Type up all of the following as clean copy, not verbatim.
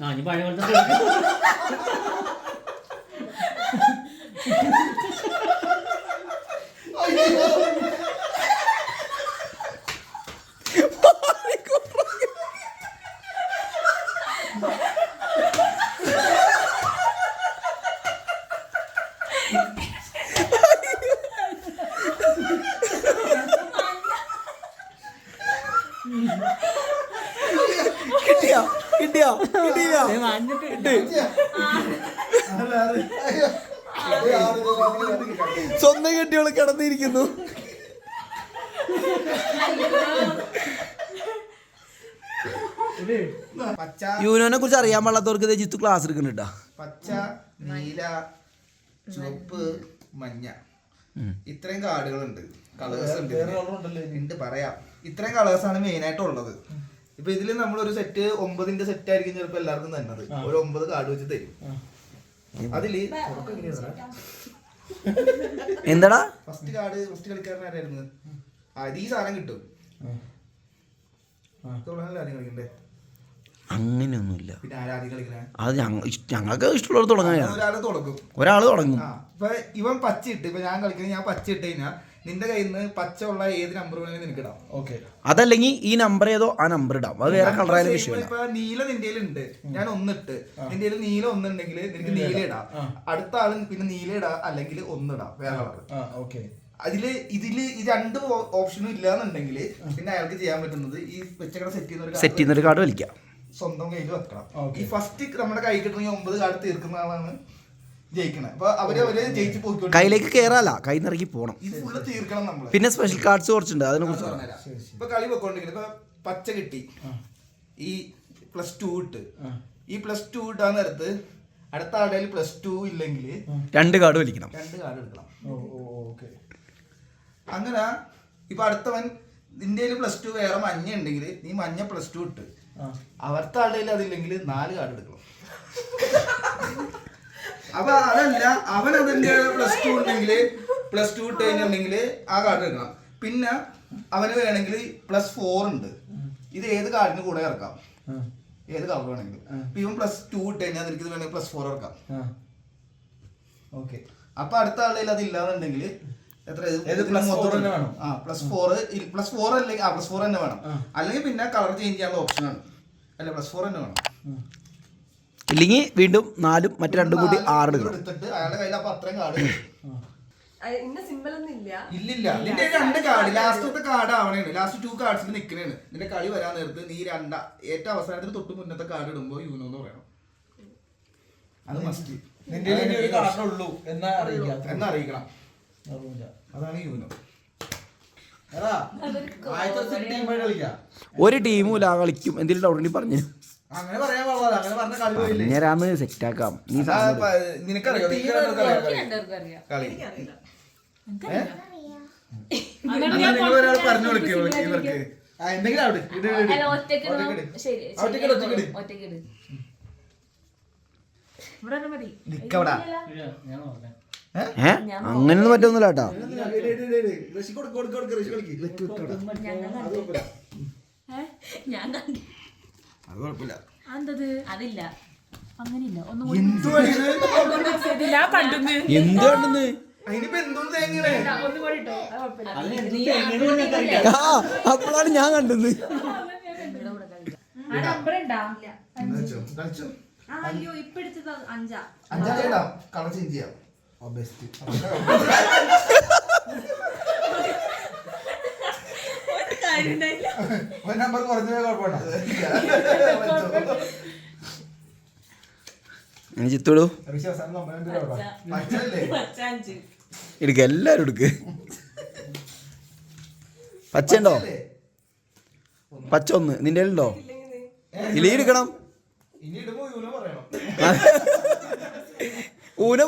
പഴയ പോലത്തെ സ്വന്തം കെട്ടിയോള് കിടന്നിരിക്കുന്നു. യൂനോനെ കുറിച്ച് അറിയാൻ പാടാത്തവർക്ക് ജിത്തു ക്ലാസ് എടുക്കുന്നുണ്ടാ. പച്ച, നീല, ചുവപ്പ്, മഞ്ഞ, ഇത്രയും കാർഡുകളുണ്ട്. കളേഴ്സ് ഉണ്ട് പറയാം. ഇത്രയും കളേഴ്സ് ആണ് മെയിൻ ആയിട്ട് ഉള്ളത്. ഇപ്പൊ ഇതില് നമ്മൾ ഒരു സെറ്റ് 9ന്റെ സെറ്റ് ആയിരിക്കും ചിലപ്പോ എല്ലാവർക്കും തന്നത്. ഒരു 9 കാർഡ് വെച്ച് തരും. അതില് എന്താടാ ഫസ്റ്റ് കളിക്കാരൻ ആരായിരുന്നു? അത് ഈ സാധനം കിട്ടും. കളിക്കണ്ടേ? അങ്ങനെയൊന്നുമില്ല. പിന്നെ ആരാദ്യം കളിക്കണേ? അത് ഞങ്ങൾക്ക് ഇഷ്ടമുള്ളവർ തുടങ്ങാൻ ഒരാൾ തുടങ്ങും. ഇപ്പൊ ഇവൻ പച്ച ഇട്ട്, ഇപ്പൊ ഞാൻ കളിക്കുന്നത്, ഞാൻ പച്ച ഇട്ട് കഴിഞ്ഞാൽ നിന്റെ കയ്യിൽ നിന്ന് പച്ച ഉള്ള ഏത് നമ്പർ വേണമെങ്കിൽ നിനക്ക് ഇടാം. അതല്ലെങ്കിൽ ഈ നമ്പർ ഏതോ ആ നമ്പർ ഇടാം. അത് വേറെ കളറായാലും വിഷയമില്ല. ഇപ്പൊ നീല നിന്റെ ഉണ്ട്, ഞാൻ ഒന്നിട്ട്, നിന്റെ നീല ഒന്നുണ്ടെങ്കിൽ നിനക്ക് നീല ഇടാം. അടുത്ത ആള് പിന്നെ നീല ഇടാം, അല്ലെങ്കിൽ ഒന്നിടാം വേറെ കളർ. ഇതില് ഈ രണ്ട് ഓപ്ഷനും ഇല്ലാന്നുണ്ടെങ്കിൽ പിന്നെ അയാൾക്ക് ചെയ്യാൻ പറ്റുന്നത് ഈ വെച്ചക്കട സെറ്റ് ചെയ്യുന്ന കാർഡ് വലിക്കാം, സ്വന്തം കയ്യിൽ വെക്കണം. ഈ ഫസ്റ്റ് നമ്മുടെ കൈ കിട്ടുന്ന 9 കാർഡ് തീർക്കുന്ന ആളാണ് ജയിക്കണേ. അപ്പൊ അവര് ജയിച്ച് പോയിക്കോട്ടെ. കയ്യിലേക്ക് കയറാല, കൈ നിറക്കി പോണം. ഇത് ഫുള്ള് തീർക്കണം നമ്മള്. പിന്നെ സ്പെഷ്യൽ കാർഡ്സ് കുറച്ചുണ്ട്, അതിനെ കുറിച്ച് ഇപ്പൊ കളി വെക്കോണ്ടെങ്കിൽ ഇപ്പൊ പച്ച കിട്ടി, ഈ +2 ഇട്ട്, ഈ +2 ഇട്ടാൻ നേരത്ത് അടുത്ത ആളുടെ +2 ഇല്ലെങ്കിൽ 2 കാർഡ് വലിക്കണം, 2 കാർഡ് എടുക്കണം. അങ്ങനെ ഇപ്പൊ അടുത്തവൻ നിന്റെ +2 വേറെ മഞ്ഞ ഉണ്ടെങ്കിൽ നീ മഞ്ഞ +2 ഇട്ട്, അവരുടെ ആളുടെ അതില്ലെങ്കിൽ 4 കാർഡ് എടുക്കണം. അപ്പൊ അതല്ല, അവൻ അതിന്റെ +2 ഉണ്ടെങ്കിൽ +2 ഇട്ട് കഴിഞ്ഞിട്ടുണ്ടെങ്കിൽ ആ കാർഡ് എടുക്കണം. പിന്നെ അവന് വേണമെങ്കിൽ +4 ഉണ്ട്, ഇത് ഏത് കാർഡിന് കൂടെ ഇറക്കാം, ഏത് കളർ വേണമെങ്കിലും. ഇവൻ +2 ഇട്ട് കഴിഞ്ഞാൽ നിനക്ക് ഇത് വേണമെങ്കിൽ +4 ഇറക്കാം. അപ്പൊ അടുത്ത ആളുടെ അത് ഇല്ലാന്നുണ്ടെങ്കിൽ എത്ര +4 അല്ലെങ്കിൽ +4 തന്നെ വേണം. അല്ലെങ്കിൽ പിന്നെ കളർ ചേഞ്ച് ചെയ്യാനുള്ള ഓപ്ഷൻ ആണ്. അല്ല, +4 തന്നെ വേണം. ഇല്ലെങ്കിൽ വീണ്ടും 4ഉം മറ്റു 2 കൂടി 6 എടുത്തിട്ട് അയാളുടെ കയ്യിൽ അപ്പൊ അത്രയും കാർഡ് ഇല്ലില്ല. നിന്റെ 2 കാർഡ് ലാസ്റ്റത്തെ കാർഡ് ആവണേണ്. ലാസ്റ്റ് 2 കാർഡ്സിൽ നിൽക്കണേണ്. നിന്റെ കളി വരാൻ നേരത്ത് നീ ഏറ്റവും അവസാനത്തിന് തൊട്ട് മുന്നത്തെ കാർഡ് ഇടുമ്പോ യൂനോ എന്ന് പറയണം. അത് മസ്റ്റ് എന്നറിയിക്കണം. അതാണ് യൂനോ. ഒരു ടീമും കളിക്കും. എന്തെങ്കിലും ഡൗട്ട് ഉണ്ടെങ്കിൽ പറഞ്ഞു അങ്ങനെ പറയാൻ പാടില്ല. അങ്ങനെ പറഞ്ഞ കളി പോയില്ലേ? ഞാനാന്ന് സെറ്റാക്കാം. നീ നിനക്കറിയോ കളി? നിങ്ങൾ ഒരാൾ പറഞ്ഞു കൊടുക്കും ഇവർക്ക് എന്തെങ്കിലും അവിടെ അങ്ങനെയൊന്നും പറ്റൊന്നുമില്ല കേട്ടോ. അത് കുഴപ്പമില്ല. അതില്ല, അങ്ങനെയില്ല. എന്ത് കണ്ടെന്ന് അപ്പോഴാണ് ഞാൻ കണ്ടത്. കളർ ചേഞ്ച് ചെയ്യാം. നമ്പർ കുറഞ്ഞ ചിത്തോളൂ എടുക്ക, എല്ലാരും എടുക്ക്. പച്ച ഉണ്ടോ? പച്ച 1 നിന്റെ ഉണ്ടോ? ഇല്ലെങ്കിൽ എടുക്കണം. ഊന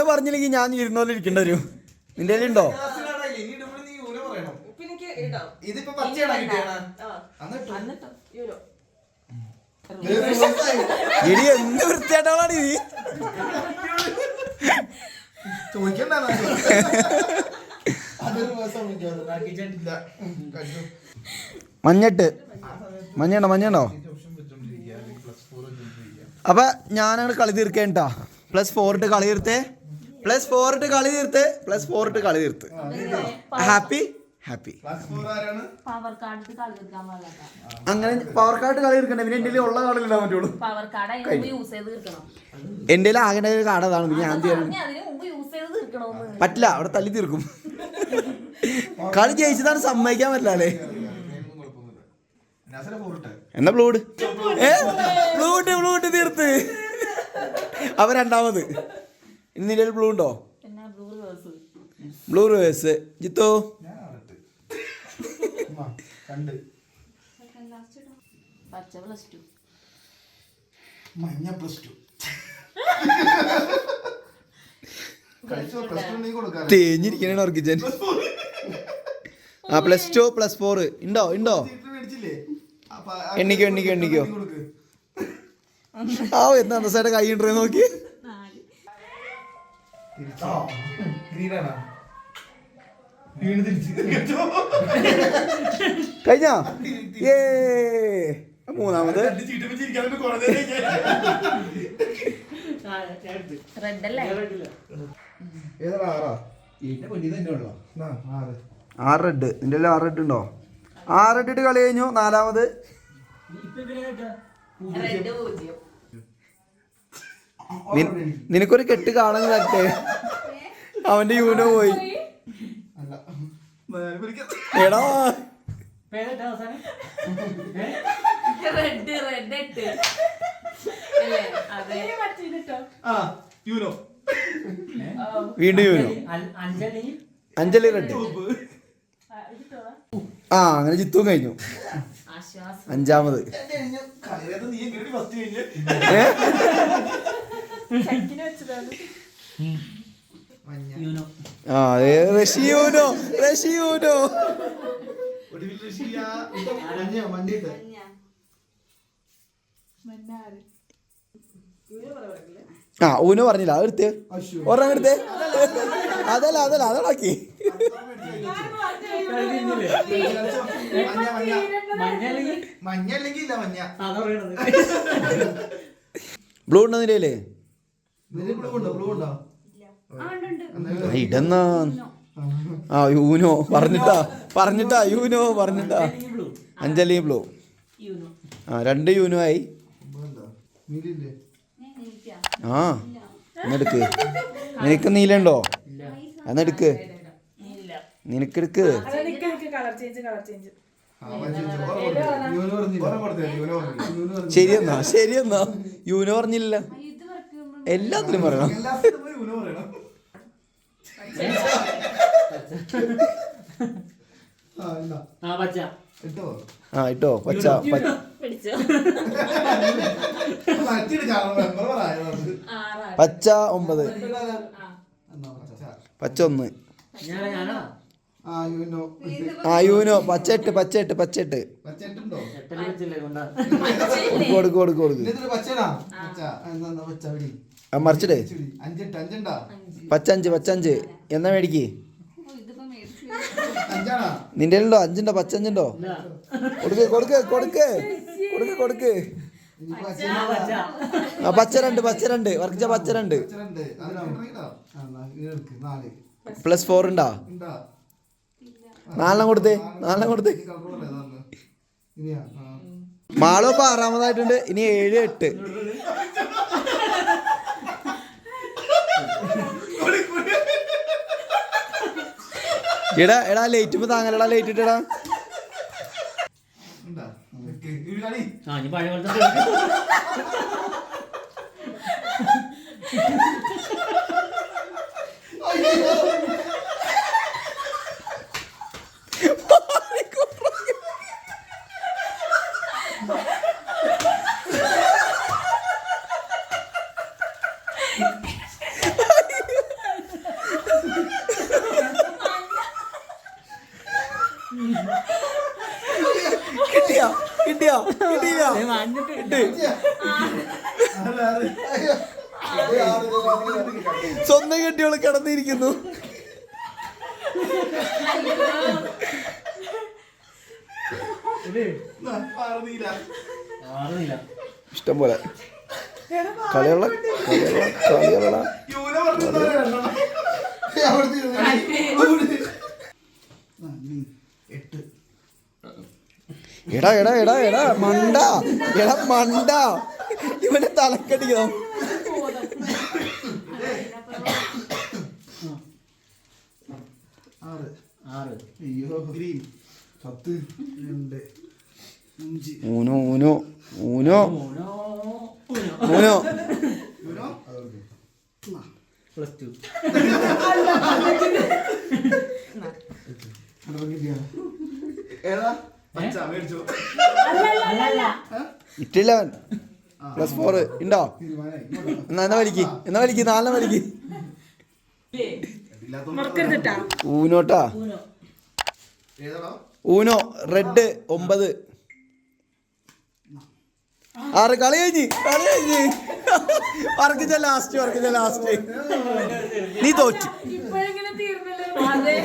പറഞ്ഞില്ലെങ്കിൽ ഞാൻ ഇരുന്നോലെ ഇരിക്കേണ്ട വരും. നിന്റെ ഉണ്ടോ? ഇതിപ്പോ പച്ചയാണ് ഇനി എന്ത് വൃത്തിയായിട്ടാണ് ഇത് ചോദിക്കണ്ട. മഞ്ഞുണ്ടോ? അപ്പൊ ഞാനാണ് കളി തീർക്കേണ്ട +4 ഇട്ട് കളി തീർത്തേ +4 ഇട്ട് കളി തീർത്ത് +4 ഇട്ട് കളി തീർത്ത് ഹാപ്പി ഹാപ്പി പവർ കാർഡ് കളി തീർക്കാൻ പാടില്ല. അങ്ങനെ പവർ കാർഡ് കളി തീർക്കണ്ടേ പിന്നെ എൻ്റെ ഉള്ള കാർഡിലിടാൻ പറ്റുള്ളൂ പവർ കാർഡ് അതിന് മുമ്പ് യൂസ് ചെയ്ത് തീർക്കണം. എൻ്റെ ആകേണ്ട ഒരു കാർഡ് അതാണ് പിന്നെ ഞാൻ ചെയ്യാൻ പറഞ്ഞ് അതിന് മുമ്പ് യൂസ് ചെയ്ത് തീർക്കണോന്ന്. പറ്റില്ല അവിടെ തല്ലി തീർക്കും കളി ജയിച്ചതാണ് സമ്മതിക്കാൻ പറ്റില്ല അല്ലേ എന്നാ ബ്ലൂഡ് ബ്ലൂ തീർത്ത് അവ രണ്ടാമത് ഇനി നിലയിൽ ബ്ലൂ ഉണ്ടോ പിന്നെ ബ്ലൂ റിവേഴ്സ്. ബ്ലൂ റിവേഴ്സ് ജിത്തോ പച്ച +2. മഞ്ഞ +2 തേഞ്ഞിരിക്കണേ ഓർക്കിച്ചൻ ആ +2 +4 ഉണ്ടോ ഉണ്ടോ എണ്ണിക്കോ ആ എന്താ അന്തസ്സായിട്ട് കൈ ഉണ്ടേ നോക്കി കഴിഞ്ഞാ ഏ മൂന്നാമത് റെഡ് അല്ലേ? 6 റെഡ് നിന്റെ 6 റെഡ് ഉണ്ടോ 6 റെഡ് ഇട്ട് കളി കഴിഞ്ഞു നാലാമത് റെഡ് 0. നിനക്കൊരു കെട്ട് കാണാൻ തരട്ടെ അവന്റെ യൂനോ പോയി എടാ റെഡ് 8 അല്ലേ? അതെ. വീണ്ടും യൂനോ അഞ്ജലി റെഡ് ആ അങ്ങനെ ജിത്തും കഴിഞ്ഞു ആശ്വാസം. അഞ്ചാമത് ആ റഷിയൂനോ ആ ഊനോ പറഞ്ഞില്ല അത് എടുത്തേ ഒരെണ്ണം എടുത്തേ അതല്ല അതളാക്കി ബ്ലൂ ഉണ്ടോ നിലയിലേ ഇടന്നാ ആ യൂനോ പറഞ്ഞിട്ടാ യൂനോ പറഞ്ഞിട്ടാ അഞ്ജലി ബ്ലൂ ആ 2 യൂനോ ആയി ആ എന്നെടുക്ക് നിനക്ക് നീലുണ്ടോ എന്നെടുക്ക് നിനക്കെടുക്ക് ശരിയെന്നാ യൂനോ പറഞ്ഞില്ല എല്ലാത്തിലും പറയണം ആ ഇട്ടോ പച്ച പച്ച 9 പച്ച 1 ആ യൂനോ പച്ച 8 കൊടുക്ക് ആ മറിച്ചിടേ പച്ച 5 എന്നാ മേടിക്ക് നിന്റെ ഉണ്ടോ 5 ഉണ്ടോ പച്ച 5 ഉണ്ടോ കൊടുക്ക് ആ പച്ച 2 വർക്കിച്ച പച്ച 2 +4 ഉണ്ടാ 4 കൊടുത്തേ മാളോ ഇപ്പൊ 6-മതായിട്ടുണ്ട് ഇനി 7 8 എടാ ലൈറ്റ് താങ്ങലടാ ലൈറ്റ് ഇട്ടടാ കിട്ടിയില്ല സ്വന്തം കെട്ടിയോള് കിടന്നിരിക്കുന്നു ഇഷ്ടം പോലെ കളിയുള്ള എടാ മണ്ട ഇവനെ തലക്കടിക്കോ ഊനോ ഇട്ടില്ലവൻ +4 ഉണ്ടോ? എന്നാ വലിക്ക് 4 വലിക്ക്. ഊനോട്ടാ ഊനോ റെഡ് 9. 6 കളി കഴിഞ്ഞ് വർക്കിച്ച ലാസ്റ്റ് നീ തോറ്റു. അതെ